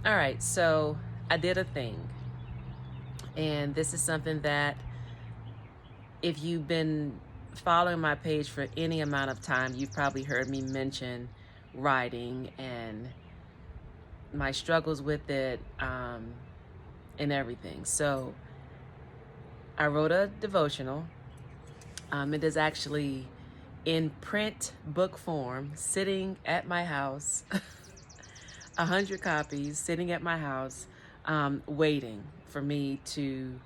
All right, so I did a thing, and this is something that if you've been following my page for any amount of time, you've probably heard me mention writing and my struggles with it, and everything. So I wrote a devotional. It is actually in print book form, sitting at my house, 100 copies sitting at my house, waiting for me to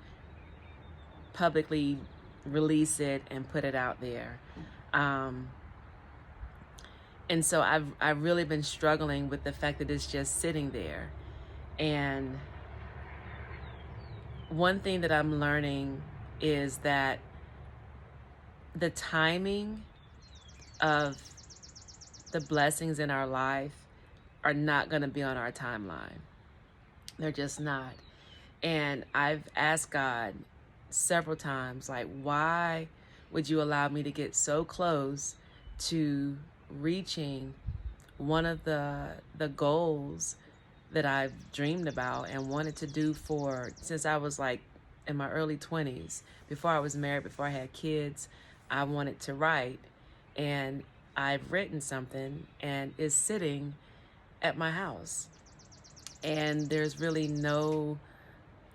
publicly release it and put it out there. And so I've really been struggling with the fact that it's just sitting there. And one thing that I'm learning is that the timing of the blessings in our life are not going to be on our timeline. They're just not. And I've asked God several times, like, why would you allow me to get so close to reaching one of the goals that I've dreamed about and wanted to do for since I was like in my early 20s. Before I was married, before I had kids, I wanted to write, and I've written something and it's sitting at my house, and there's really no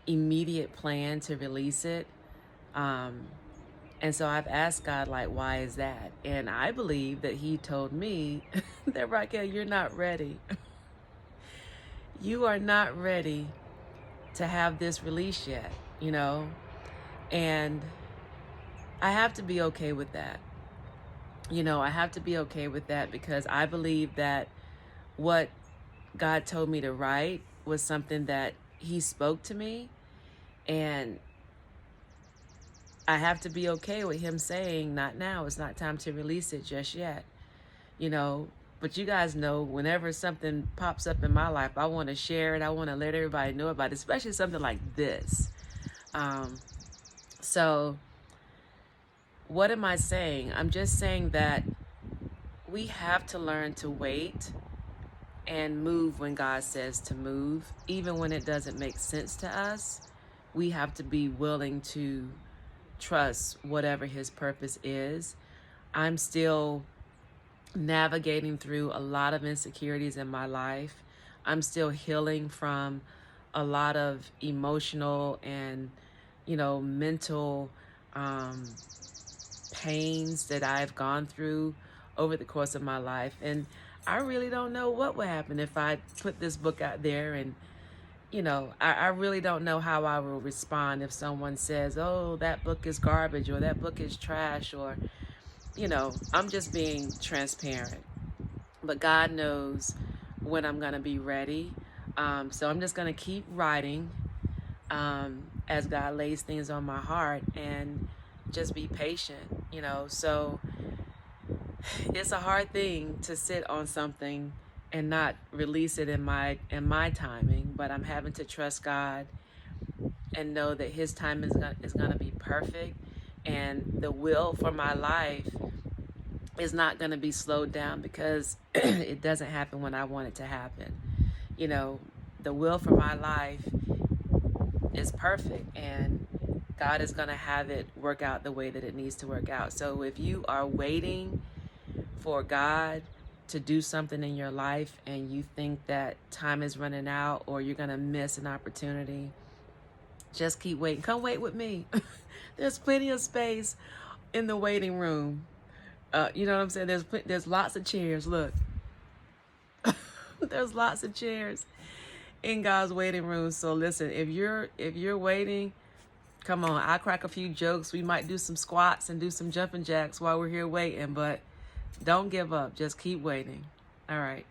immediate plan to release it. And so I've asked God, like, why is that? And I believe that he told me that, Raquel, you're not ready. You are not ready to have this release yet, you know? And I have to be okay with that. I have to be okay with that because I believe that what God told me to write was something that he spoke to me, and I have to be okay with him saying, not now, it's not time to release it just yet, But you guys know, whenever something pops up in my life, I want to share it. I want to let everybody know about it, especially something like this. So what am I saying? I'm just saying that we have to learn to wait and move when God says to move, even when it doesn't make sense to us. We have to be willing to trust whatever his purpose is. I'm still navigating through a lot of insecurities in my life. I'm still healing from a lot of emotional and, mental pains that I've gone through over the course of my life. And I really don't know what would happen if I put this book out there, and I really don't know how I will respond if someone says, oh, that book is garbage, or that book is trash, or, I'm just being transparent. But God knows when I'm going to be ready. So I'm just going to keep writing as God lays things on my heart, and just be patient, So it's a hard thing to sit on something and not release it in my timing, but I'm having to trust God and know that his time is going to be perfect, and the will for my life is not going to be slowed down because it doesn't happen when I want it to happen. The will for my life is perfect, and God is going to have it work out the way that it needs to work out. So if you are waiting for God to do something in your life and you think that time is running out or you're going to miss an opportunity, just keep waiting. Come wait with me. There's plenty of space in the waiting room. You know what I'm saying? There's lots of chairs. Look, there's lots of chairs in God's waiting room. So listen, if you're waiting, come on. I'll crack a few jokes. We might do some squats and do some jumping jacks while we're here waiting, but don't give up. Just keep waiting. All right.